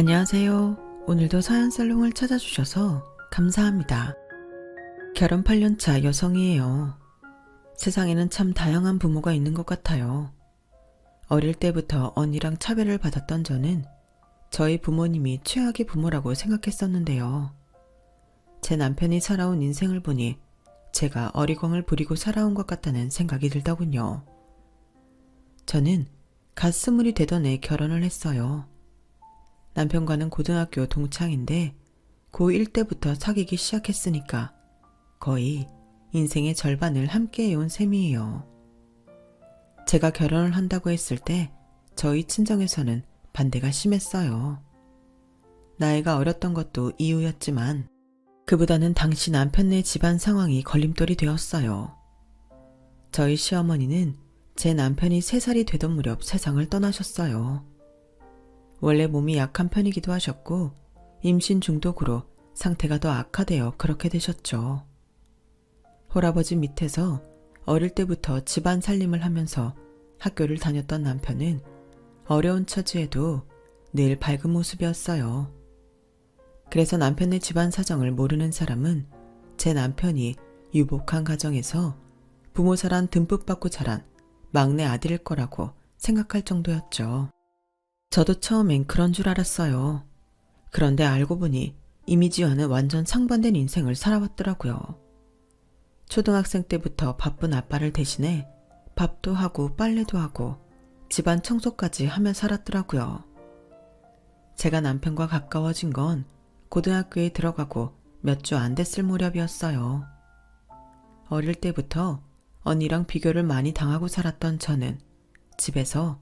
안녕하세요. 오늘도 사연살롱을 찾아주셔서 감사합니다. 결혼 8년차 여성이에요. 세상에는 참 다양한 부모가 있는 것 같아요. 어릴 때부터 언니랑 차별을 받았던 저는 저희 부모님이 최악의 부모라고 생각했었는데요. 제 남편이 살아온 인생을 보니 제가 어리광을 부리고 살아온 것 같다는 생각이 들더군요. 저는 갓 20이 되던 해 결혼을 했어요. 남편과는 고등학교 동창인데 고1 때부터 사귀기 시작했으니까 거의 인생의 절반을 함께 해온 셈이에요. 제가 결혼을 한다고 했을 때 저희 친정에서는 반대가 심했어요. 나이가 어렸던 것도 이유였지만 그보다는 당시 남편네 집안 상황이 걸림돌이 되었어요. 저희 시어머니는 제 남편이 3살이 되던 무렵 세상을 떠나셨어요. 원래 몸이 약한 편이기도 하셨고 임신 중독으로 상태가 더 악화되어 그렇게 되셨죠. 홀아버지 밑에서 어릴 때부터 집안 살림을 하면서 학교를 다녔던 남편은 어려운 처지에도 늘 밝은 모습이었어요. 그래서 남편의 집안 사정을 모르는 사람은 제 남편이 유복한 가정에서 부모 사랑 듬뿍 받고 자란 막내 아들일 거라고 생각할 정도였죠. 저도 처음엔 그런 줄 알았어요. 그런데 알고 보니 이미지와는 완전 상반된 인생을 살아왔더라고요. 초등학생 때부터 바쁜 아빠를 대신해 밥도 하고 빨래도 하고 집안 청소까지 하며 살았더라고요. 제가 남편과 가까워진 건 고등학교에 들어가고 몇 주 안 됐을 무렵이었어요. 어릴 때부터 언니랑 비교를 많이 당하고 살았던 저는 집에서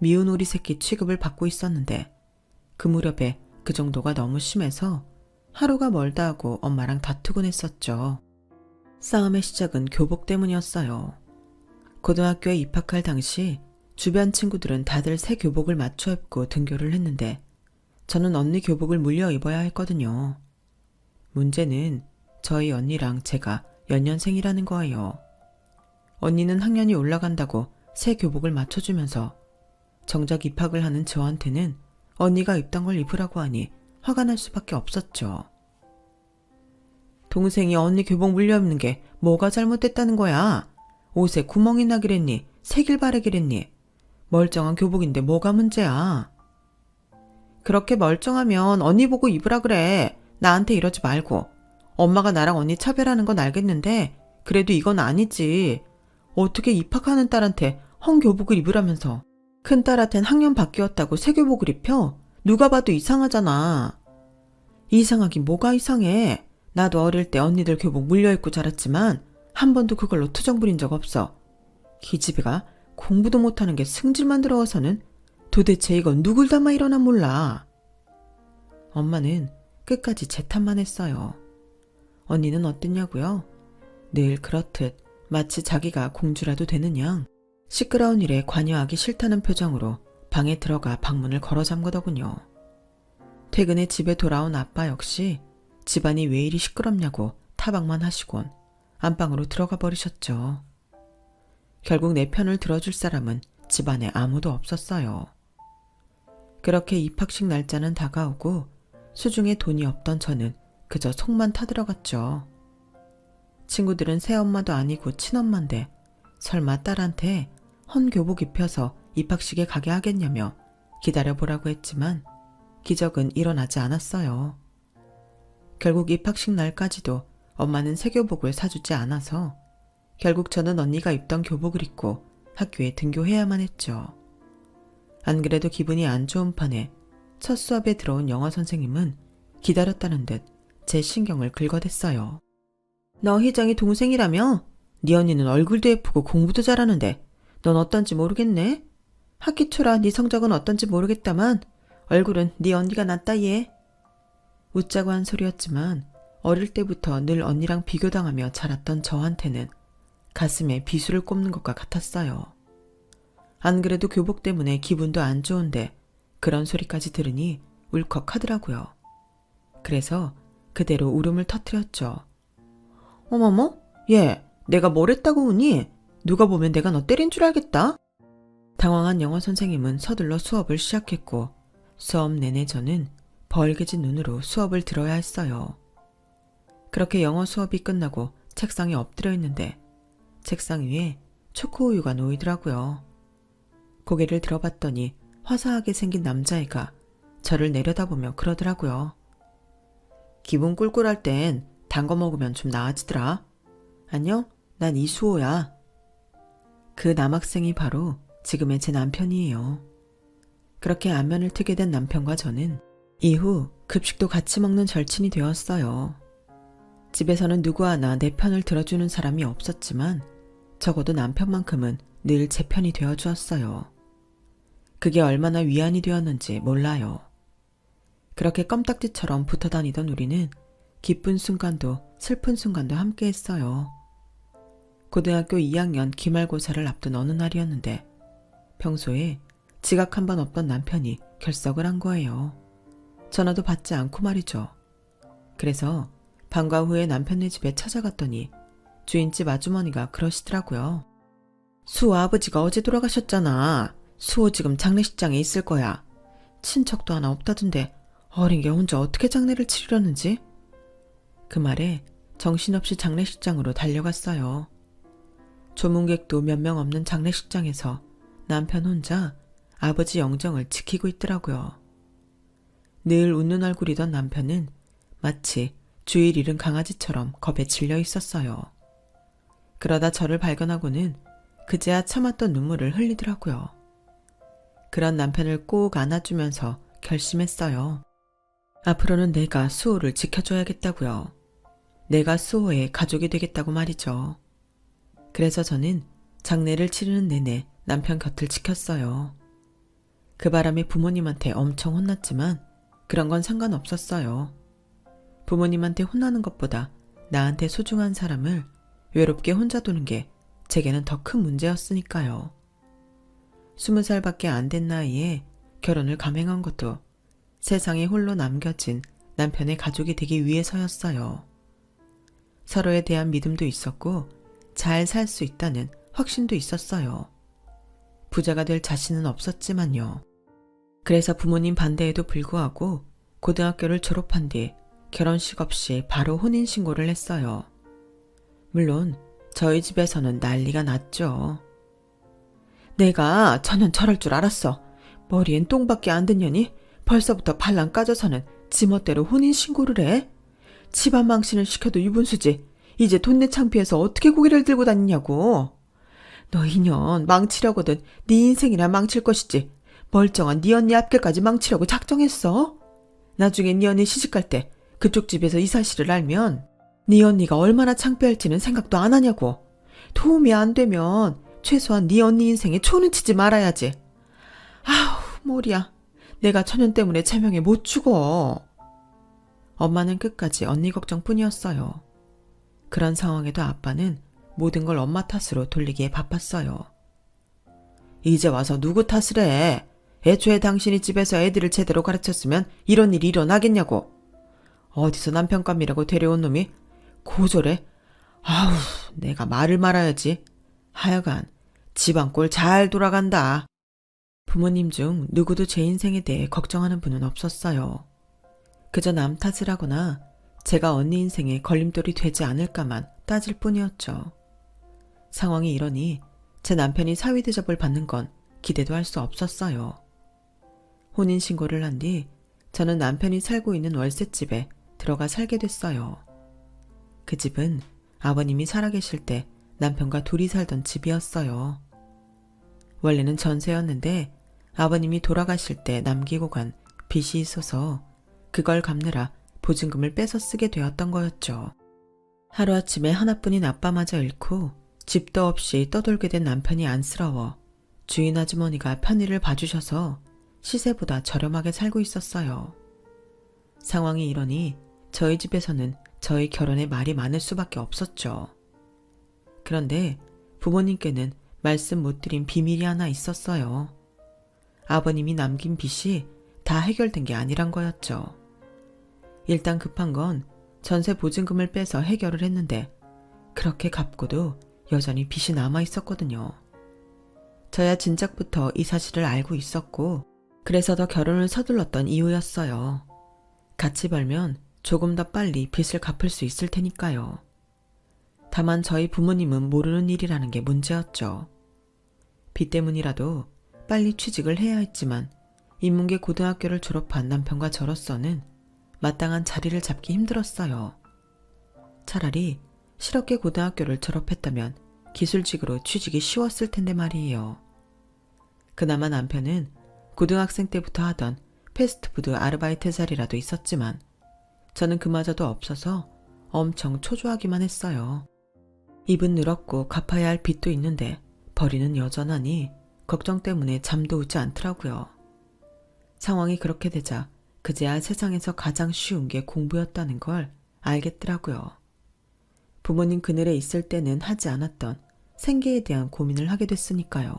미운 오리 새끼 취급을 받고 있었는데 그 무렵에 그 정도가 너무 심해서 하루가 멀다 하고 엄마랑 다투곤 했었죠. 싸움의 시작은 교복 때문이었어요. 고등학교에 입학할 당시 주변 친구들은 다들 새 교복을 맞춰 입고 등교를 했는데 저는 언니 교복을 물려 입어야 했거든요. 문제는 저희 언니랑 제가 연년생이라는 거예요. 언니는 학년이 올라간다고 새 교복을 맞춰주면서 정작 입학을 하는 저한테는 언니가 입던 걸 입으라고 하니 화가 날 수밖에 없었죠. 동생이 언니 교복 물려 입는 게 뭐가 잘못됐다는 거야? 옷에 구멍이 나기랬니? 색일 바르기랬니? 멀쩡한 교복인데 뭐가 문제야? 그렇게 멀쩡하면 언니 보고 입으라 그래. 나한테 이러지 말고. 엄마가 나랑 언니 차별하는 건 알겠는데 그래도 이건 아니지. 어떻게 입학하는 딸한테 헝 교복을 입으라면서. 큰딸한텐 학년 바뀌었다고 새 교복을 입혀? 누가 봐도 이상하잖아. 이상하긴 뭐가 이상해. 나도 어릴 때 언니들 교복 물려입고 자랐지만 한 번도 그걸로 투정 부린 적 없어. 기집애가 공부도 못하는 게 승질만 들어와서는 도대체 이건 누굴 닮아 일어나 몰라. 엄마는 끝까지 제 탓만 했어요. 언니는 어땠냐고요? 늘 그렇듯 마치 자기가 공주라도 되는 양 시끄러운 일에 관여하기 싫다는 표정으로 방에 들어가 방문을 걸어 잠그더군요. 퇴근에 집에 돌아온 아빠 역시 집안이 왜 이리 시끄럽냐고 타박만 하시곤 안방으로 들어가 버리셨죠. 결국 내 편을 들어줄 사람은 집안에 아무도 없었어요. 그렇게 입학식 날짜는 다가오고 수중에 돈이 없던 저는 그저 속만 타들어갔죠. 친구들은 새엄마도 아니고 친엄마인데 설마 딸한테 헌 교복 입혀서 입학식에 가게 하겠냐며 기다려보라고 했지만 기적은 일어나지 않았어요. 결국 입학식 날까지도 엄마는 새 교복을 사주지 않아서 결국 저는 언니가 입던 교복을 입고 학교에 등교해야만 했죠. 안 그래도 기분이 안 좋은 판에 첫 수업에 들어온 영어 선생님은 기다렸다는 듯 제 신경을 긁어댔어요. 너 희정이 동생이라며? 네 언니는 얼굴도 예쁘고 공부도 잘하는데 넌 어떤지 모르겠네? 학기 초라 네 성적은 어떤지 모르겠다만 얼굴은 네 언니가 낫다 얘. 웃자고 한 소리였지만 어릴 때부터 늘 언니랑 비교당하며 자랐던 저한테는 가슴에 비수를 꼽는 것과 같았어요. 안 그래도 교복 때문에 기분도 안 좋은데 그런 소리까지 들으니 울컥하더라고요. 그래서 그대로 울음을 터뜨렸죠. 어머머? 얘 내가 뭘 했다고 우니? 누가 보면 내가 너 때린 줄 알겠다. 당황한 영어 선생님은 서둘러 수업을 시작했고 수업 내내 저는 벌게진 눈으로 수업을 들어야 했어요. 그렇게 영어 수업이 끝나고 책상에 엎드려 있는데 책상 위에 초코우유가 놓이더라고요. 고개를 들어봤더니 화사하게 생긴 남자애가 저를 내려다보며 그러더라고요. 기분 꿀꿀할 땐 단 거 먹으면 좀 나아지더라. 안녕? 난 이수호야. 그 남학생이 바로 지금의 제 남편이에요. 그렇게 안면을 트게 된 남편과 저는 이후 급식도 같이 먹는 절친이 되었어요. 집에서는 누구 하나 내 편을 들어주는 사람이 없었지만 적어도 남편만큼은 늘 제 편이 되어주었어요. 그게 얼마나 위안이 되었는지 몰라요. 그렇게 껌딱지처럼 붙어 다니던 우리는 기쁜 순간도 슬픈 순간도 함께 했어요. 고등학교 2학년 기말고사를 앞둔 어느 날이었는데 평소에 지각 한 번 없던 남편이 결석을 한 거예요. 전화도 받지 않고 말이죠. 그래서 방과 후에 남편네 집에 찾아갔더니 주인집 아주머니가 그러시더라고요. 수호 아버지가 어제 돌아가셨잖아. 수호 지금 장례식장에 있을 거야. 친척도 하나 없다던데 어린 게 혼자 어떻게 장례를 치르려는지. 그 말에 정신없이 장례식장으로 달려갔어요. 조문객도 몇 명 없는 장례식장에서 남편 혼자 아버지 영정을 지키고 있더라고요. 늘 웃는 얼굴이던 남편은 마치 주일 잃은 강아지처럼 겁에 질려 있었어요. 그러다 저를 발견하고는 그제야 참았던 눈물을 흘리더라고요. 그런 남편을 꼭 안아주면서 결심했어요. 앞으로는 내가 수호를 지켜줘야겠다고요. 내가 수호의 가족이 되겠다고 말이죠. 그래서 저는 장례를 치르는 내내 남편 곁을 지켰어요. 그 바람에 부모님한테 엄청 혼났지만 그런 건 상관없었어요. 부모님한테 혼나는 것보다 나한테 소중한 사람을 외롭게 혼자 두는 게 제게는 더 큰 문제였으니까요. 20살밖에 안 된 나이에 결혼을 감행한 것도 세상에 홀로 남겨진 남편의 가족이 되기 위해서였어요. 서로에 대한 믿음도 있었고 잘 살 수 있다는 확신도 있었어요. 부자가 될 자신은 없었지만요. 그래서 부모님 반대에도 불구하고 고등학교를 졸업한 뒤 결혼식 없이 바로 혼인신고를 했어요. 물론 저희 집에서는 난리가 났죠. 내가 저는 저럴 줄 알았어. 머리엔 똥밖에 안 든 년이 벌써부터 발랑 까져서는 지멋대로 혼인신고를 해? 집안 망신을 시켜도 유분수지. 이제 돈내 창피해서 어떻게 고개를 들고 다니냐고. 너 인연 망치려거든 네 인생이나 망칠 것이지. 멀쩡한 네 언니 앞길까지 망치려고 작정했어? 나중에 네 언니 시집갈 때 그쪽 집에서 이 사실을 알면 네 언니가 얼마나 창피할지는 생각도 안 하냐고. 도움이 안 되면 최소한 네 언니 인생에 초는 치지 말아야지. 아우 머리야. 내가 처년 때문에 제명에 못 죽어. 엄마는 끝까지 언니 걱정뿐이었어요. 그런 상황에도 아빠는 모든 걸 엄마 탓으로 돌리기에 바빴어요. 이제 와서 누구 탓을 해? 애초에 당신이 집에서 애들을 제대로 가르쳤으면 이런 일이 일어나겠냐고. 어디서 남편감이라고 데려온 놈이 고졸해? 아우 내가 말을 말아야지. 하여간 집안 꼴 잘 돌아간다. 부모님 중 누구도 제 인생에 대해 걱정하는 분은 없었어요. 그저 남 탓을 하거나 제가 언니 인생에 걸림돌이 되지 않을까만 따질 뿐이었죠. 상황이 이러니 제 남편이 사위 대접을 받는 건 기대도 할 수 없었어요. 혼인신고를 한 뒤 저는 남편이 살고 있는 월세집에 들어가 살게 됐어요. 그 집은 아버님이 살아계실 때 남편과 둘이 살던 집이었어요. 원래는 전세였는데 아버님이 돌아가실 때 남기고 간 빚이 있어서 그걸 갚느라 보증금을 빼서 쓰게 되었던 거였죠. 하루아침에 하나뿐인 아빠마저 잃고 집도 없이 떠돌게 된 남편이 안쓰러워 주인 아주머니가 편의를 봐주셔서 시세보다 저렴하게 살고 있었어요. 상황이 이러니 저희 집에서는 저희 결혼에 말이 많을 수밖에 없었죠. 그런데 부모님께는 말씀 못 드린 비밀이 하나 있었어요. 아버님이 남긴 빚이 다 해결된 게 아니란 거였죠. 일단 급한 건 전세 보증금을 빼서 해결을 했는데 그렇게 갚고도 여전히 빚이 남아 있었거든요. 저야 진작부터 이 사실을 알고 있었고 그래서 더 결혼을 서둘렀던 이유였어요. 같이 벌면 조금 더 빨리 빚을 갚을 수 있을 테니까요. 다만 저희 부모님은 모르는 일이라는 게 문제였죠. 빚 때문이라도 빨리 취직을 해야 했지만 인문계 고등학교를 졸업한 남편과 저로서는 마땅한 자리를 잡기 힘들었어요. 차라리 실업계 고등학교를 졸업했다면 기술직으로 취직이 쉬웠을 텐데 말이에요. 그나마 남편은 고등학생 때부터 하던 패스트푸드 아르바이트 자리라도 있었지만 저는 그마저도 없어서 엄청 초조하기만 했어요. 입은 늘었고 갚아야 할 빚도 있는데 벌이는 여전하니 걱정 때문에 잠도 오지 않더라고요. 상황이 그렇게 되자 그제야 세상에서 가장 쉬운 게 공부였다는 걸 알겠더라고요. 부모님 그늘에 있을 때는 하지 않았던 생계에 대한 고민을 하게 됐으니까요.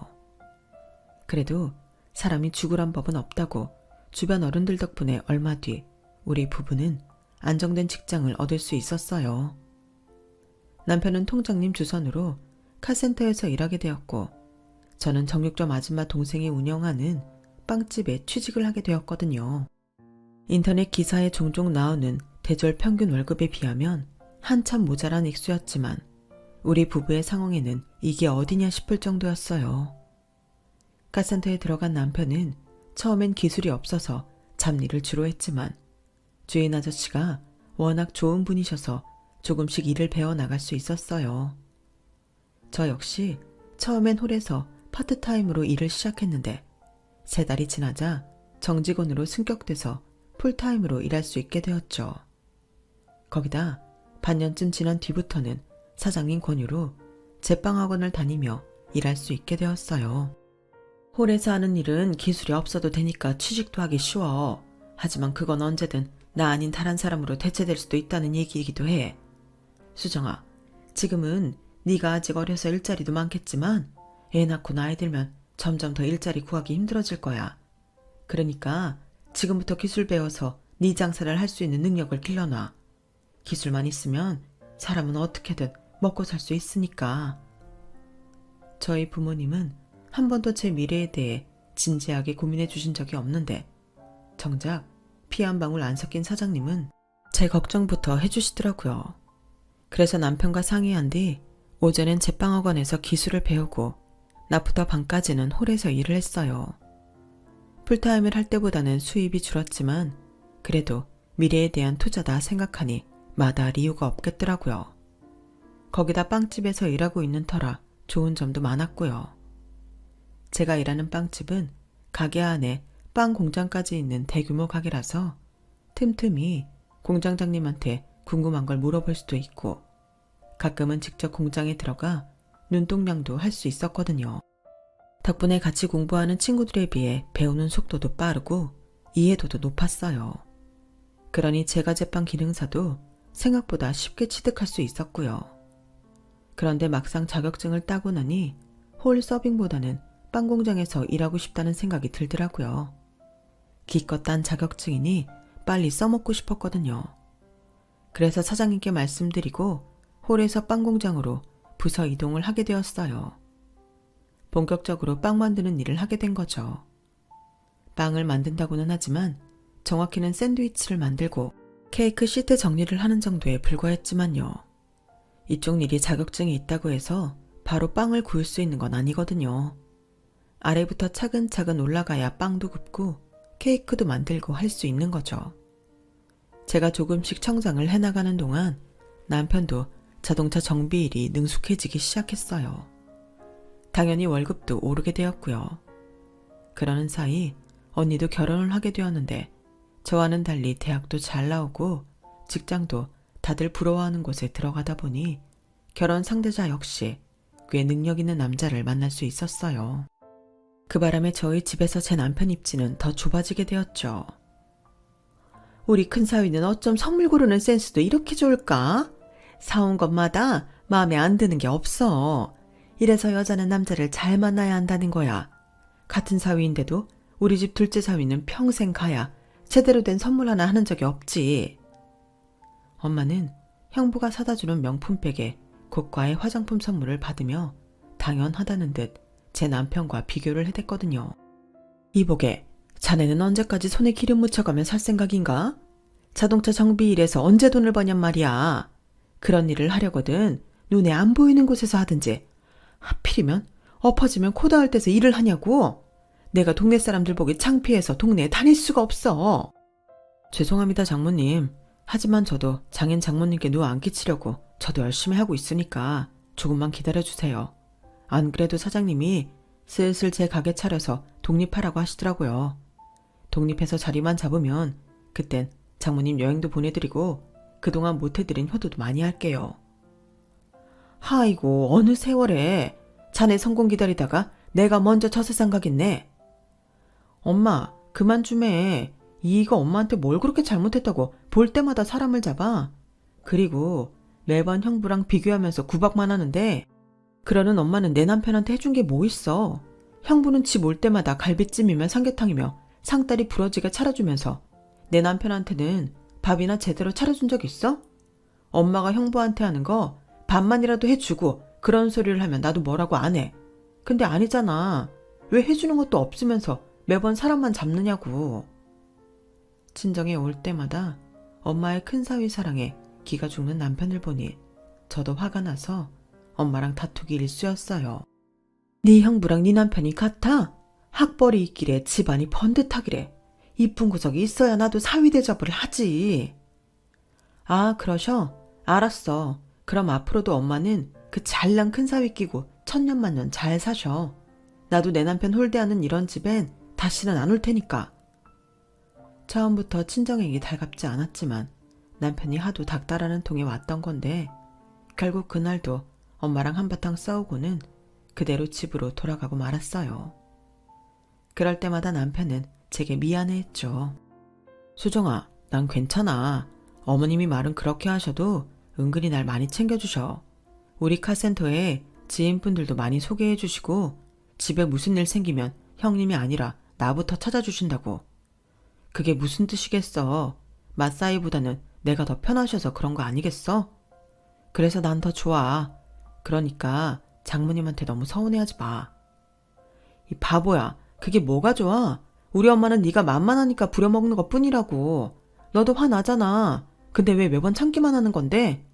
그래도 사람이 죽으란 법은 없다고 주변 어른들 덕분에 얼마 뒤 우리 부부는 안정된 직장을 얻을 수 있었어요. 남편은 통장님 주선으로 카센터에서 일하게 되었고 저는 정육점 아줌마 동생이 운영하는 빵집에 취직을 하게 되었거든요. 인터넷 기사에 종종 나오는 대졸 평균 월급에 비하면 한참 모자란 액수였지만 우리 부부의 상황에는 이게 어디냐 싶을 정도였어요. 카센터에 들어간 남편은 처음엔 기술이 없어서 잡일을 주로 했지만 주인 아저씨가 워낙 좋은 분이셔서 조금씩 일을 배워나갈 수 있었어요. 저 역시 처음엔 홀에서 파트타임으로 일을 시작했는데 3달이 지나자 정직원으로 승격돼서 풀타임으로 일할 수 있게 되었죠. 거기다 반년쯤 지난 뒤부터는 사장님 권유로 제빵학원을 다니며 일할 수 있게 되었어요. 홀에서 하는 일은 기술이 없어도 되니까 취직도 하기 쉬워. 하지만 그건 언제든 나 아닌 다른 사람으로 대체될 수도 있다는 얘기이기도 해. 수정아, 지금은 네가 아직 어려서 일자리도 많겠지만 애 낳고 나이 들면 점점 더 일자리 구하기 힘들어질 거야. 그러니까 지금부터 기술 배워서 네 장사를 할 수 있는 능력을 길러놔. 기술만 있으면 사람은 어떻게든 먹고 살 수 있으니까. 저희 부모님은 한 번도 제 미래에 대해 진지하게 고민해 주신 적이 없는데 정작 피 한 방울 안 섞인 사장님은 제 걱정부터 해주시더라고요. 그래서 남편과 상의한 뒤 오전엔 제빵학원에서 기술을 배우고 낮부터 밤까지는 홀에서 일을 했어요. 풀타임을 할 때보다는 수입이 줄었지만 그래도 미래에 대한 투자다 생각하니 마다할 이유가 없겠더라고요. 거기다 빵집에서 일하고 있는 터라 좋은 점도 많았고요. 제가 일하는 빵집은 가게 안에 빵 공장까지 있는 대규모 가게라서 틈틈이 공장장님한테 궁금한 걸 물어볼 수도 있고 가끔은 직접 공장에 들어가 눈동냥도 할 수 있었거든요. 덕분에 같이 공부하는 친구들에 비해 배우는 속도도 빠르고 이해도도 높았어요. 그러니 제과 제빵 기능사도 생각보다 쉽게 취득할 수 있었고요. 그런데 막상 자격증을 따고 나니 홀 서빙보다는 빵 공장에서 일하고 싶다는 생각이 들더라고요. 기껏 딴 자격증이니 빨리 써먹고 싶었거든요. 그래서 사장님께 말씀드리고 홀에서 빵 공장으로 부서 이동을 하게 되었어요. 본격적으로 빵 만드는 일을 하게 된 거죠. 빵을 만든다고는 하지만 정확히는 샌드위치를 만들고 케이크 시트 정리를 하는 정도에 불과했지만요. 이쪽 일이 자격증이 있다고 해서 바로 빵을 구울 수 있는 건 아니거든요. 아래부터 차근차근 올라가야 빵도 굽고 케이크도 만들고 할 수 있는 거죠. 제가 조금씩 성장을 해나가는 동안 남편도 자동차 정비 일이 능숙해지기 시작했어요. 당연히 월급도 오르게 되었고요. 그러는 사이 언니도 결혼을 하게 되었는데 저와는 달리 대학도 잘 나오고 직장도 다들 부러워하는 곳에 들어가다 보니 결혼 상대자 역시 꽤 능력 있는 남자를 만날 수 있었어요. 그 바람에 저희 집에서 제 남편 입지는 더 좁아지게 되었죠. 우리 큰사위는 어쩜 선물 고르는 센스도 이렇게 좋을까? 사온 것마다 마음에 안 드는 게 없어. 이래서 여자는 남자를 잘 만나야 한다는 거야. 같은 사위인데도 우리 집 둘째 사위는 평생 가야 제대로 된 선물 하나 하는 적이 없지. 엄마는 형부가 사다 주는 명품백에 고가의 화장품 선물을 받으며 당연하다는 듯 제 남편과 비교를 해댔거든요. 이보게, 자네는 언제까지 손에 기름 묻혀가며 살 생각인가? 자동차 정비 일해서 언제 돈을 버냔 말이야. 그런 일을 하려거든 눈에 안 보이는 곳에서 하든지. 하필이면 엎어지면 코 닿을 데서 일을 하냐고. 내가 동네 사람들 보기 창피해서 동네에 다닐 수가 없어. 죄송합니다, 장모님. 하지만 저도 장인 장모님께 누워 안 끼치려고 저도 열심히 하고 있으니까 조금만 기다려주세요. 안 그래도 사장님이 슬슬 제 가게 차려서 독립하라고 하시더라고요. 독립해서 자리만 잡으면 그땐 장모님 여행도 보내드리고 그동안 못해드린 효도도 많이 할게요. 하이고 어느 세월에 자네 성공 기다리다가 내가 먼저 저 세상 가겠네. 엄마 그만 좀 해. 이가 엄마한테 뭘 그렇게 잘못했다고 볼 때마다 사람을 잡아. 그리고 매번 형부랑 비교하면서 구박만 하는데 그러는 엄마는 내 남편한테 해준 게 뭐 있어. 형부는 집 올 때마다 갈비찜이며 삼계탕이며 상다리 부러지게 차려주면서 내 남편한테는 밥이나 제대로 차려준 적 있어? 엄마가 형부한테 하는 거 밥만이라도 해주고 그런 소리를 하면 나도 뭐라고 안 해. 근데 아니잖아. 왜 해주는 것도 없으면서 매번 사람만 잡느냐고. 친정에 올 때마다 엄마의 큰 사위 사랑에 기가 죽는 남편을 보니 저도 화가 나서 엄마랑 다투기 일쑤였어요. 네 형부랑 네 남편이 같아? 학벌이 있기래 집안이 번듯하기래 이쁜 구석이 있어야 나도 사위 대접을 하지. 아 그러셔? 알았어. 그럼 앞으로도 엄마는 그 잘난 큰 사위 끼고 천년만년 잘 사셔. 나도 내 남편 홀대하는 이런 집엔 다시는 안 올 테니까. 처음부터 친정에게 달갑지 않았지만 남편이 하도 닥달하는 통에 왔던 건데 결국 그날도 엄마랑 한바탕 싸우고는 그대로 집으로 돌아가고 말았어요. 그럴 때마다 남편은 제게 미안해했죠. 수정아, 난 괜찮아. 어머님이 말은 그렇게 하셔도 은근히 날 많이 챙겨주셔. 우리 카센터에 지인분들도 많이 소개해주시고 집에 무슨 일 생기면 형님이 아니라 나부터 찾아주신다고. 그게 무슨 뜻이겠어. 맞사이보다는 내가 더 편하셔서 그런 거 아니겠어? 그래서 난 더 좋아. 그러니까 장모님한테 너무 서운해하지 마. 이 바보야. 그게 뭐가 좋아? 우리 엄마는 네가 만만하니까 부려먹는 것뿐이라고. 너도 화나잖아. 근데 왜 매번 참기만 하는 건데?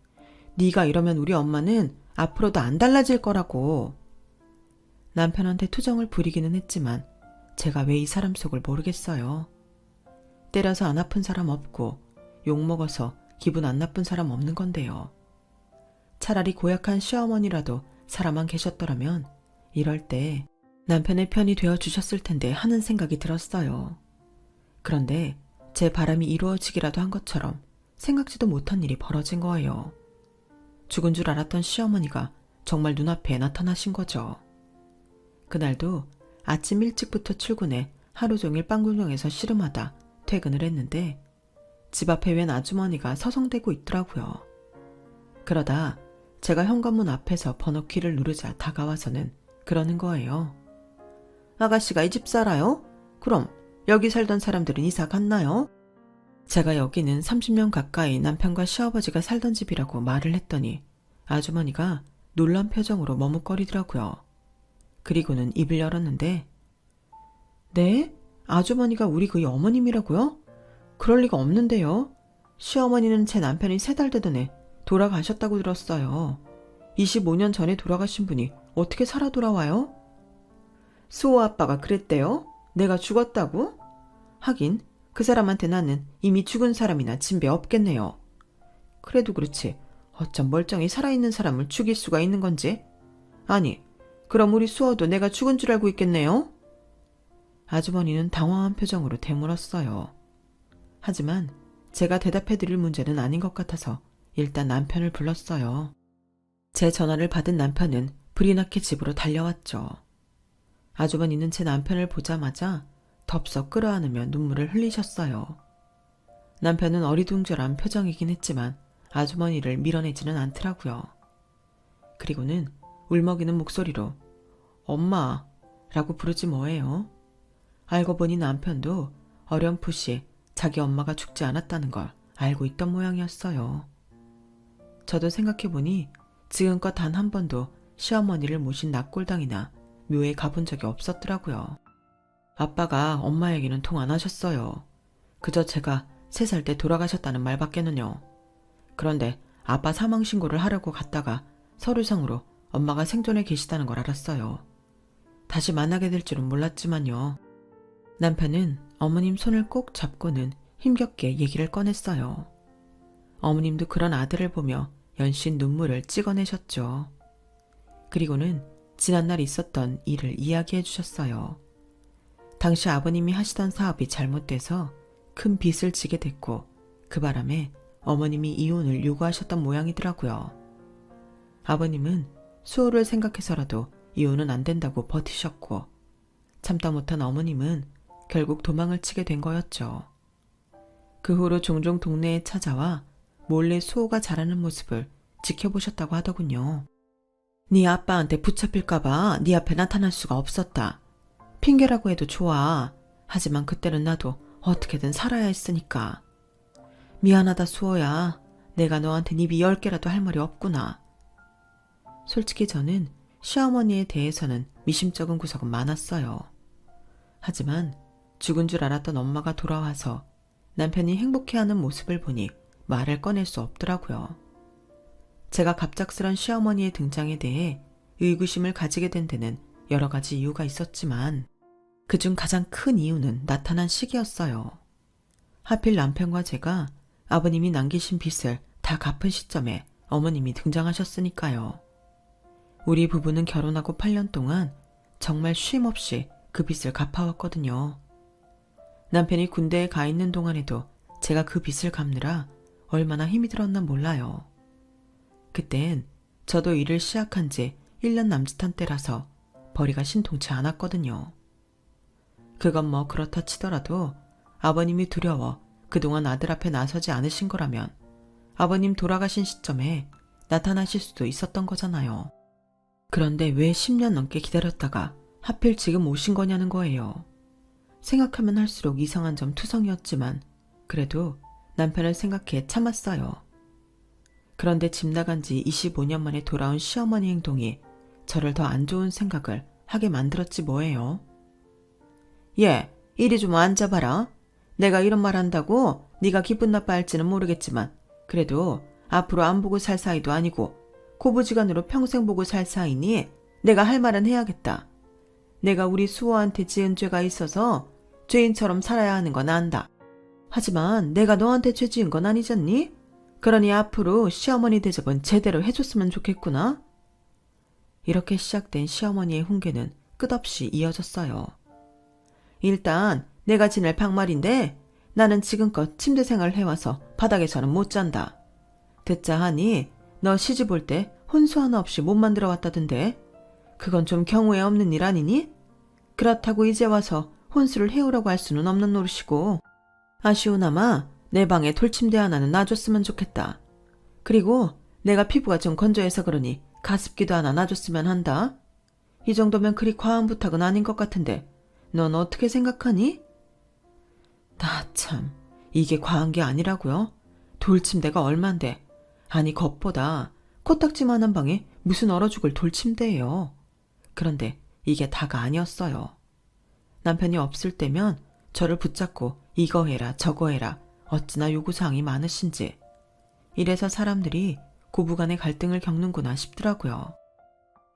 네가 이러면 우리 엄마는 앞으로도 안 달라질 거라고. 남편한테 투정을 부리기는 했지만 제가 왜 이 사람 속을 모르겠어요. 때려서 안 아픈 사람 없고 욕먹어서 기분 안 나쁜 사람 없는 건데요. 차라리 고약한 시어머니라도 살아만 계셨더라면 이럴 때 남편의 편이 되어주셨을 텐데 하는 생각이 들었어요. 그런데 제 바람이 이루어지기라도 한 것처럼 생각지도 못한 일이 벌어진 거예요. 죽은 줄 알았던 시어머니가 정말 눈앞에 나타나신 거죠. 그날도 아침 일찍부터 출근해 하루 종일 빵구녕에서 씨름하다 퇴근을 했는데 집 앞에 웬 아주머니가 서성대고 있더라고요. 그러다 제가 현관문 앞에서 번호키를 누르자 다가와서는 그러는 거예요. 아가씨가 이 집 살아요? 그럼 여기 살던 사람들은 이사 갔나요? 제가 여기는 30년 가까이 남편과 시아버지가 살던 집이라고 말을 했더니 아주머니가 놀란 표정으로 머뭇거리더라고요. 그리고는 입을 열었는데 네? 아주머니가 우리 그 어머님이라고요? 그럴 리가 없는데요. 시어머니는 제 남편이 3달 되던 해 돌아가셨다고 들었어요. 25년 전에 돌아가신 분이 어떻게 살아 돌아와요? 수호 아빠가 그랬대요? 내가 죽었다고? 하긴 그 사람한테 나는 이미 죽은 사람이나 진배 없겠네요. 그래도 그렇지 어쩜 멀쩡히 살아있는 사람을 죽일 수가 있는 건지? 아니 그럼 우리 수호도 내가 죽은 줄 알고 있겠네요? 아주머니는 당황한 표정으로 되물었어요. 하지만 제가 대답해드릴 문제는 아닌 것 같아서 일단 남편을 불렀어요. 제 전화를 받은 남편은 불이 나게 집으로 달려왔죠. 아주머니는 제 남편을 보자마자 덥석 끌어안으며 눈물을 흘리셨어요. 남편은 어리둥절한 표정이긴 했지만 아주머니를 밀어내지는 않더라고요. 그리고는 울먹이는 목소리로 엄마 라고 부르지 뭐예요. 알고 보니 남편도 어렴풋이 자기 엄마가 죽지 않았다는 걸 알고 있던 모양이었어요. 저도 생각해보니 지금껏 단 한 번도 시어머니를 모신 납골당이나 묘에 가본 적이 없었더라고요. 아빠가 엄마 얘기는 통 안 하셨어요. 그저 제가 3살 때 돌아가셨다는 말밖에는요. 그런데 아빠 사망 신고를 하려고 갔다가 서류상으로 엄마가 생존해 계시다는 걸 알았어요. 다시 만나게 될 줄은 몰랐지만요. 남편은 어머님 손을 꼭 잡고는 힘겹게 얘기를 꺼냈어요. 어머님도 그런 아들을 보며 연신 눈물을 찍어내셨죠. 그리고는 지난날 있었던 일을 이야기해 주셨어요. 당시 아버님이 하시던 사업이 잘못돼서 큰 빚을 지게 됐고 그 바람에 어머님이 이혼을 요구하셨던 모양이더라고요. 아버님은 수호를 생각해서라도 이혼은 안 된다고 버티셨고 참다 못한 어머님은 결국 도망을 치게 된 거였죠. 그 후로 종종 동네에 찾아와 몰래 수호가 자라는 모습을 지켜보셨다고 하더군요. 네 아빠한테 붙잡힐까봐 네 앞에 나타날 수가 없었다. 핑계라고 해도 좋아. 하지만 그때는 나도 어떻게든 살아야 했으니까. 미안하다 수호야. 내가 너한테 입이 10개라도 할 말이 없구나. 솔직히 저는 시어머니에 대해서는 미심쩍은 구석은 많았어요. 하지만 죽은 줄 알았던 엄마가 돌아와서 남편이 행복해하는 모습을 보니 말을 꺼낼 수 없더라고요. 제가 갑작스런 시어머니의 등장에 대해 의구심을 가지게 된 데는 여러 가지 이유가 있었지만 그중 가장 큰 이유는 나타난 시기였어요. 하필 남편과 제가 아버님이 남기신 빚을 다 갚은 시점에 어머님이 등장하셨으니까요. 우리 부부는 결혼하고 8년 동안 정말 쉼 없이 그 빚을 갚아왔거든요. 남편이 군대에 가 있는 동안에도 제가 그 빚을 갚느라 얼마나 힘이 들었나 몰라요. 그땐 저도 일을 시작한 지 1년 남짓한 때라서 벌이가 신통치 않았거든요. 그건 뭐 그렇다 치더라도 아버님이 두려워 그동안 아들 앞에 나서지 않으신 거라면 아버님 돌아가신 시점에 나타나실 수도 있었던 거잖아요. 그런데 왜 10년 넘게 기다렸다가 하필 지금 오신 거냐는 거예요. 생각하면 할수록 이상한 점 투성이었지만 그래도 남편을 생각해 참았어요. 그런데 집 나간 지 25년 만에 돌아온 시어머니 행동이 저를 더 안 좋은 생각을 하게 만들었지 뭐예요. 얘, 이리 좀 앉아봐라. 내가 이런 말 한다고 네가 기분 나빠할지는 모르겠지만 그래도 앞으로 안 보고 살 사이도 아니고 고부지간으로 평생 보고 살 사이니 내가 할 말은 해야겠다. 내가 우리 수호한테 지은 죄가 있어서 죄인처럼 살아야 하는 건 안다. 하지만 내가 너한테 죄 지은 건 아니잖니? 그러니 앞으로 시어머니 대접은 제대로 해줬으면 좋겠구나. 이렇게 시작된 시어머니의 훈계는 끝없이 이어졌어요. 일단 내가 지낼 방말인데 나는 지금껏 침대 생활을 해와서 바닥에서는 못 잔다. 듣자 하니 너 시집 올 때 혼수 하나 없이 못 만들어 왔다던데 그건 좀 경우에 없는 일 아니니? 그렇다고 이제 와서 혼수를 해오라고 할 수는 없는 노릇이고 아쉬우나마 내 방에 돌침대 하나는 놔줬으면 좋겠다. 그리고 내가 피부가 좀 건조해서 그러니 가습기도 하나 놔줬으면 한다. 이 정도면 그리 과한 부탁은 아닌 것 같은데 넌 어떻게 생각하니? 나 참, 이게 과한 게 아니라고요? 돌침대가 얼만데. 아니 겉보다 코딱지만한 방에 무슨 얼어 죽을 돌침대예요. 그런데 이게 다가 아니었어요. 남편이 없을 때면 저를 붙잡고 이거 해라 저거 해라 어찌나 요구사항이 많으신지. 이래서 사람들이 고부간의 갈등을 겪는구나 싶더라고요.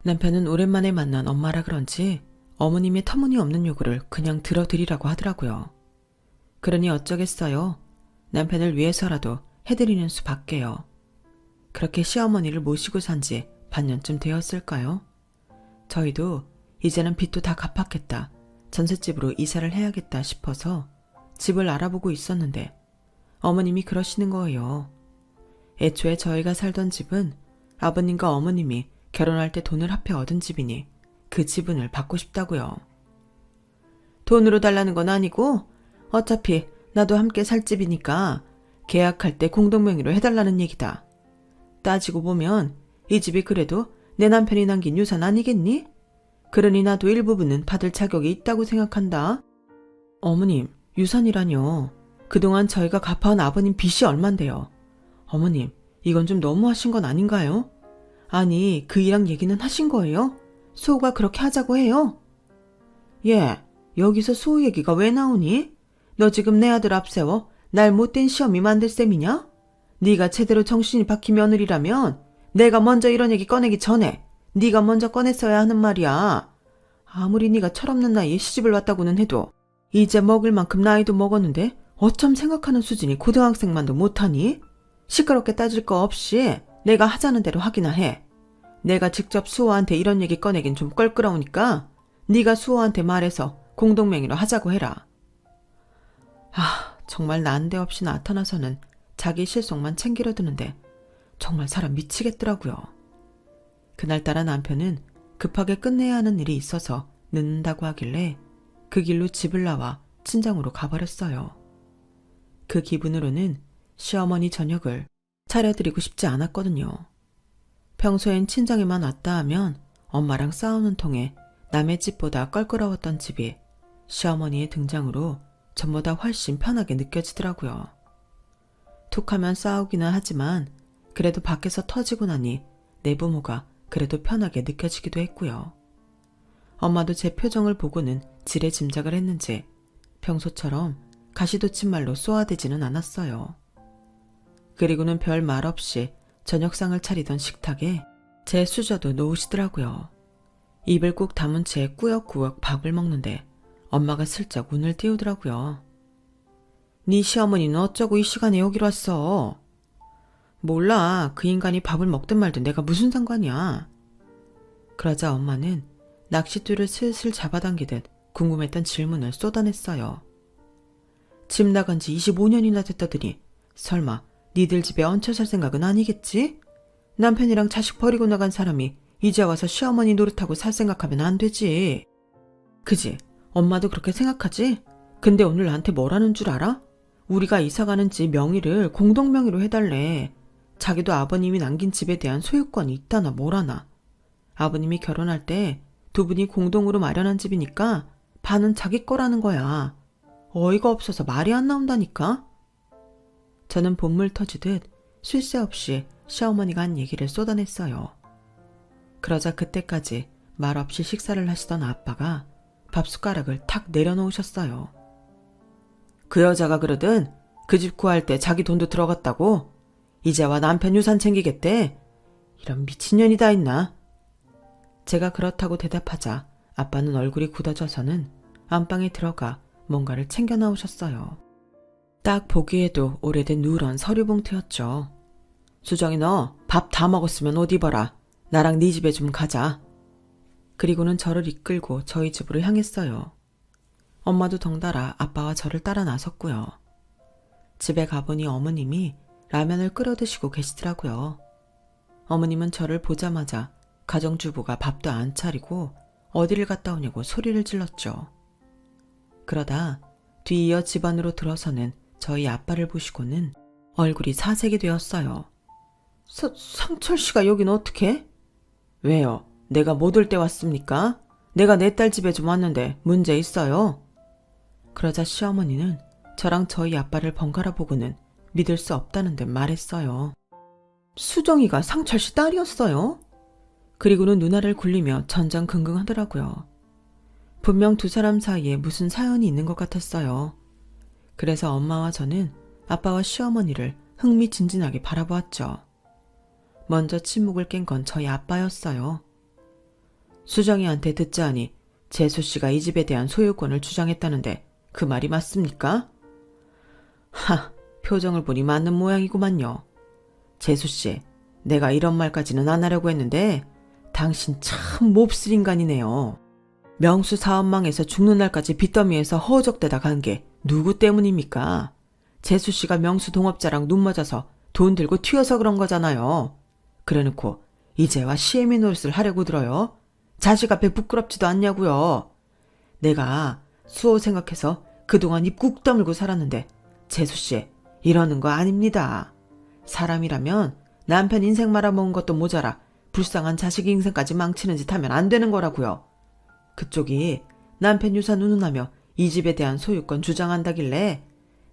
남편은 오랜만에 만난 엄마라 그런지 어머님의 터무니없는 요구를 그냥 들어드리라고 하더라고요. 그러니 어쩌겠어요. 남편을 위해서라도 해드리는 수밖에요. 그렇게 시어머니를 모시고 산 지 반년쯤 되었을까요? 저희도 이제는 빚도 다 갚았겠다. 전셋집으로 이사를 해야겠다 싶어서 집을 알아보고 있었는데 어머님이 그러시는 거예요. 애초에 저희가 살던 집은 아버님과 어머님이 결혼할 때 돈을 합해 얻은 집이니 그 지분을 받고 싶다고요. 돈으로 달라는 건 아니고 어차피 나도 함께 살 집이니까 계약할 때 공동명의로 해달라는 얘기다. 따지고 보면 이 집이 그래도 내 남편이 남긴 유산 아니겠니? 그러니 나도 일부분은 받을 자격이 있다고 생각한다. 어머님, 유산이라뇨. 그동안 저희가 갚아온 아버님 빚이 얼만데요. 어머님, 이건 좀 너무하신 건 아닌가요? 아니, 그 이랑 얘기는 하신 거예요? 수호가 그렇게 하자고 해요? 예, 여기서 수호 얘기가 왜 나오니? 너 지금 내 아들 앞세워 날 못된 시험이 만들 셈이냐? 네가 제대로 정신이 박힌 며느리라면 내가 먼저 이런 얘기 꺼내기 전에 네가 먼저 꺼냈어야 하는 말이야. 아무리 네가 철없는 나이에 시집을 왔다고는 해도 이제 먹을 만큼 나이도 먹었는데 어쩜 생각하는 수준이 고등학생만도 못하니? 시끄럽게 따질 거 없이 내가 하자는 대로 하기나 해. 내가 직접 수호한테 이런 얘기 꺼내긴 좀 껄끄러우니까 네가 수호한테 말해서 공동명의로 하자고 해라. 정말 난데없이 나타나서는 자기 실속만 챙기려 드는데 정말 사람 미치겠더라고요. 그날따라 남편은 급하게 끝내야 하는 일이 있어서 늦는다고 하길래 그 길로 집을 나와 친정으로 가버렸어요. 그 기분으로는 시어머니 저녁을 차려드리고 싶지 않았거든요. 평소엔 친정에만 왔다 하면 엄마랑 싸우는 통에 남의 집보다 껄끄러웠던 집이 시어머니의 등장으로 전보다 훨씬 편하게 느껴지더라고요. 툭하면 싸우기는 하지만 그래도 밖에서 터지고 나니 내 부모가 그래도 편하게 느껴지기도 했고요. 엄마도 제 표정을 보고는 지레 짐작을 했는지 평소처럼 가시돋침말로 쏘아대지는 않았어요. 그리고는 별 말 없이 저녁상을 차리던 식탁에 제 수저도 놓으시더라고요. 입을 꾹 다문 채 꾸역꾸역 밥을 먹는데 엄마가 슬쩍 운을 띄우더라고요. 네 시어머니는 어쩌고 이 시간에 여기로 왔어? 몰라. 그 인간이 밥을 먹든 말든 내가 무슨 상관이야. 그러자 엄마는 낚싯줄을 슬슬 잡아당기듯 궁금했던 질문을 쏟아냈어요. 집 나간 지 25년이나 됐다더니 설마 니들 집에 얹혀 살 생각은 아니겠지? 남편이랑 자식 버리고 나간 사람이 이제 와서 시어머니 노릇하고 살 생각하면 안 되지. 그지? 엄마도 그렇게 생각하지? 근데 오늘 나한테 뭐라는 줄 알아? 우리가 이사가는 집 명의를 공동명의로 해달래. 자기도 아버님이 남긴 집에 대한 소유권이 있다나 뭐라나. 아버님이 결혼할 때 두 분이 공동으로 마련한 집이니까 반은 자기 거라는 거야. 어이가 없어서 말이 안 나온다니까? 저는 본물 터지듯 쉴 새 없이 시어머니가 한 얘기를 쏟아냈어요. 그러자 그때까지 말 없이 식사를 하시던 아빠가 밥숟가락을 탁 내려놓으셨어요. 그 여자가 그러든 그 집 구할 때 자기 돈도 들어갔다고? 이제와 남편 유산 챙기겠대? 이런 미친년이 다 있나? 제가 그렇다고 대답하자 아빠는 얼굴이 굳어져서는 안방에 들어가 뭔가를 챙겨 나오셨어요. 딱 보기에도 오래된 누런 서류 봉투였죠. 수정이 너 밥 다 먹었으면 옷 입어라. 나랑 네 집에 좀 가자. 그리고는 저를 이끌고 저희 집으로 향했어요. 엄마도 덩달아 아빠와 저를 따라 나섰고요. 집에 가보니 어머님이 라면을 끓여 드시고 계시더라고요. 어머님은 저를 보자마자 가정주부가 밥도 안 차리고 어디를 갔다 오냐고 소리를 질렀죠. 그러다 뒤이어 집 안으로 들어서는 저희 아빠를 보시고는 얼굴이 사색이 되었어요. 상철 씨가 여긴 어떻게? 왜요? 내가 못 올 때 왔습니까? 내가 내 딸 집에 좀 왔는데 문제 있어요? 그러자 시어머니는 저랑 저희 아빠를 번갈아 보고는 믿을 수 없다는 듯 말했어요. 수정이가 상철 씨 딸이었어요? 그리고는 누나를 굴리며 전전긍긍하더라고요. 분명 두 사람 사이에 무슨 사연이 있는 것 같았어요. 그래서 엄마와 저는 아빠와 시어머니를 흥미진진하게 바라보았죠. 먼저 침묵을 깬 건 저희 아빠였어요. 수정이한테 듣자하니 재수 씨가 이 집에 대한 소유권을 주장했다는데 그 말이 맞습니까? 표정을 보니 맞는 모양이구만요. 재수 씨, 내가 이런 말까지는 안 하려고 했는데 당신 참 몹쓸 인간이네요. 명수 사업망에서 죽는 날까지 빚더미에서 허우적대다 간 게 누구 때문입니까? 재수 씨가 명수 동업자랑 눈 맞아서 돈 들고 튀어서 그런 거잖아요. 그래놓고 이제와 시애미 노릇을 하려고 들어요? 자식 앞에 부끄럽지도 않냐고요. 내가 수호 생각해서 그동안 입 꾹 다물고 살았는데 재수 씨 이러는 거 아닙니다. 사람이라면 남편 인생 말아먹은 것도 모자라 불쌍한 자식 인생까지 망치는 짓 하면 안 되는 거라고요. 그쪽이 남편 유산 운운하며 이 집에 대한 소유권 주장한다길래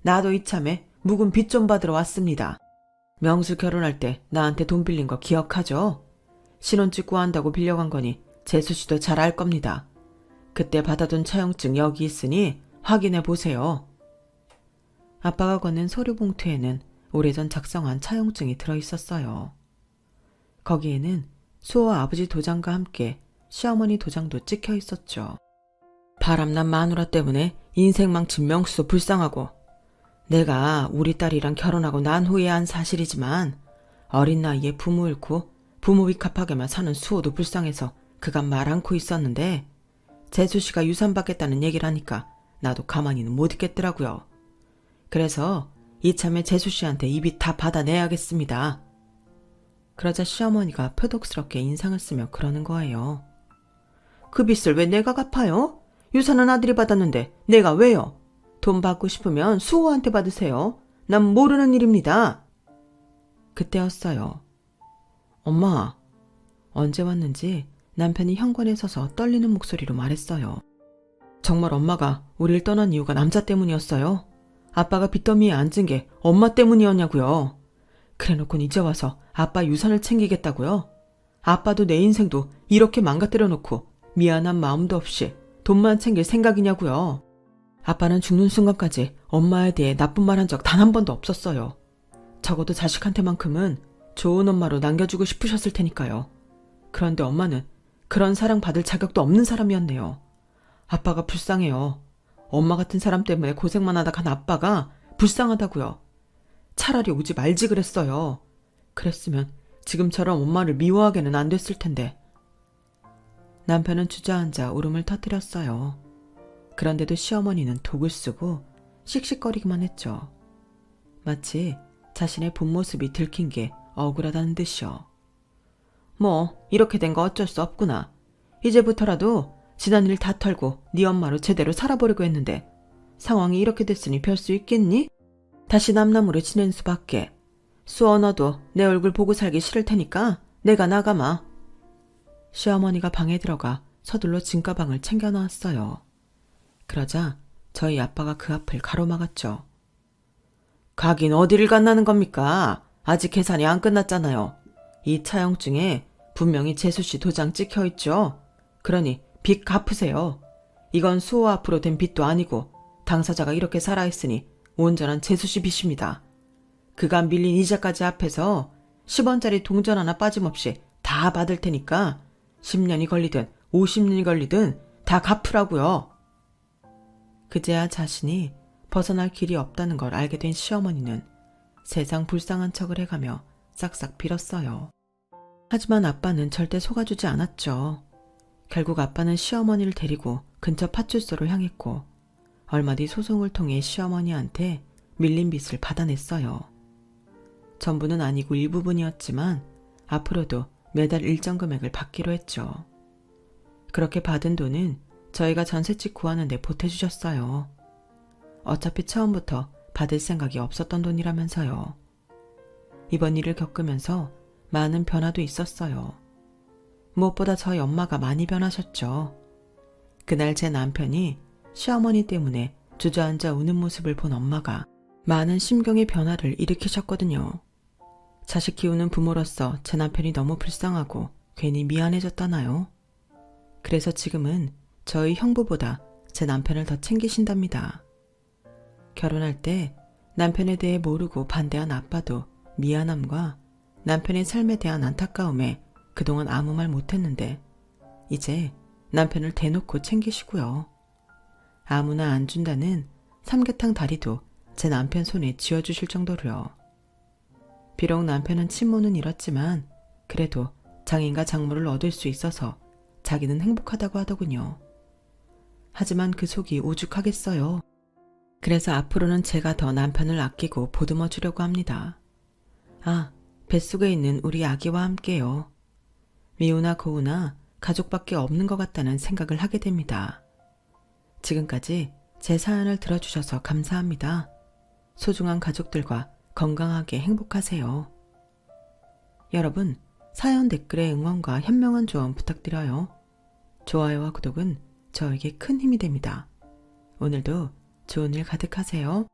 나도 이참에 묵은 빚 좀 받으러 왔습니다. 명수 결혼할 때 나한테 돈 빌린 거 기억하죠? 신혼집 구한다고 빌려간 거니 재수 씨도 잘 알 겁니다. 그때 받아둔 차용증 여기 있으니 확인해 보세요. 아빠가 건넨 서류 봉투에는 오래전 작성한 차용증이 들어있었어요. 거기에는 수호 아버지 도장과 함께 시어머니 도장도 찍혀 있었죠. 바람난 마누라 때문에 인생 망친 명수도 불쌍하고, 내가 우리 딸이랑 결혼하고 난 후에 한 사실이지만 어린 나이에 부모 잃고 부모 위갑하게만 사는 수호도 불쌍해서 그간 말 않고 있었는데, 재수씨가 유산 받겠다는 얘기를 하니까 나도 가만히는 못 있겠더라고요. 그래서 이참에 재수씨한테 이비 다 받아내야겠습니다. 그러자 시어머니가 표독스럽게 인상을 쓰며 그러는 거예요. 그 빚을 왜 내가 갚아요? 유산은 아들이 받았는데 내가 왜요? 돈 받고 싶으면 수호한테 받으세요. 난 모르는 일입니다. 그때였어요. 엄마, 언제 왔는지 남편이 현관에 서서 떨리는 목소리로 말했어요. 정말 엄마가 우릴 떠난 이유가 남자 때문이었어요? 아빠가 빚더미에 앉은 게 엄마 때문이었냐고요? 그래놓고 이제 와서 아빠 유산을 챙기겠다고요? 아빠도 내 인생도 이렇게 망가뜨려 놓고 미안한 마음도 없이 돈만 챙길 생각이냐고요? 아빠는 죽는 순간까지 엄마에 대해 나쁜 말 한 적 단 한 번도 없었어요. 적어도 자식한테만큼은 좋은 엄마로 남겨주고 싶으셨을 테니까요. 그런데 엄마는 그런 사랑 받을 자격도 없는 사람이었네요. 아빠가 불쌍해요. 엄마 같은 사람 때문에 고생만 하다 간 아빠가 불쌍하다고요. 차라리 오지 말지 그랬어요. 그랬으면 지금처럼 엄마를 미워하게는 안 됐을 텐데. 남편은 주저앉아 울음을 터뜨렸어요. 그런데도 시어머니는 독을 쓰고 씩씩거리기만 했죠. 마치 자신의 본 모습이 들킨 게 억울하다는 듯이요. 뭐 이렇게 된 거 어쩔 수 없구나. 이제부터라도 지난 일 다 털고 네 엄마로 제대로 살아보려고 했는데 상황이 이렇게 됐으니 별 수 있겠니? 다시 남남으로 지낸 수밖에. 수어 너도 내 얼굴 보고 살기 싫을 테니까 내가 나가마. 시어머니가 방에 들어가 서둘러 짐가방을 챙겨놓았어요. 그러자 저희 아빠가 그 앞을 가로막았죠. 가긴 어디를 간다는 겁니까? 아직 계산이 안 끝났잖아요. 이 차용증에 분명히 재수씨 도장 찍혀있죠. 그러니 빚 갚으세요. 이건 수호 앞으로 된 빚도 아니고 당사자가 이렇게 살아있으니 온전한 재수씨 빚입니다. 그간 밀린 이자까지 합해서 10원짜리 동전 하나 빠짐없이 다 받을 테니까 10년이 걸리든 50년이 걸리든 다 갚으라고요. 그제야 자신이 벗어날 길이 없다는 걸 알게 된 시어머니는 세상 불쌍한 척을 해가며 싹싹 빌었어요. 하지만 아빠는 절대 속아주지 않았죠. 결국 아빠는 시어머니를 데리고 근처 파출소로 향했고 얼마 뒤 소송을 통해 시어머니한테 밀린 빚을 받아냈어요. 전부는 아니고 일부분이었지만 앞으로도 매달 일정 금액을 받기로 했죠. 그렇게 받은 돈은 저희가 전셋집 구하는데 보태주셨어요. 어차피 처음부터 받을 생각이 없었던 돈이라면서요. 이번 일을 겪으면서 많은 변화도 있었어요. 무엇보다 저희 엄마가 많이 변하셨죠. 그날 제 남편이 시어머니 때문에 주저앉아 우는 모습을 본 엄마가 많은 심경의 변화를 일으키셨거든요. 자식 키우는 부모로서 제 남편이 너무 불쌍하고 괜히 미안해졌다나요? 그래서 지금은 저희 형부보다 제 남편을 더 챙기신답니다. 결혼할 때 남편에 대해 모르고 반대한 아빠도 미안함과 남편의 삶에 대한 안타까움에 그동안 아무 말 못했는데 이제 남편을 대놓고 챙기시고요. 아무나 안 준다는 삼계탕 다리도 제 남편 손에 쥐어주실 정도로요. 비록 남편은 친모는 잃었지만 그래도 장인과 장모를 얻을 수 있어서 자기는 행복하다고 하더군요. 하지만 그 속이 오죽하겠어요. 그래서 앞으로는 제가 더 남편을 아끼고 보듬어 주려고 합니다. 아, 뱃속에 있는 우리 아기와 함께요. 미우나 고우나 가족밖에 없는 것 같다는 생각을 하게 됩니다. 지금까지 제 사연을 들어주셔서 감사합니다. 소중한 가족들과 건강하게 행복하세요. 여러분, 사연 댓글에 응원과 현명한 조언 부탁드려요. 좋아요와 구독은 저에게 큰 힘이 됩니다. 오늘도 좋은 일 가득하세요.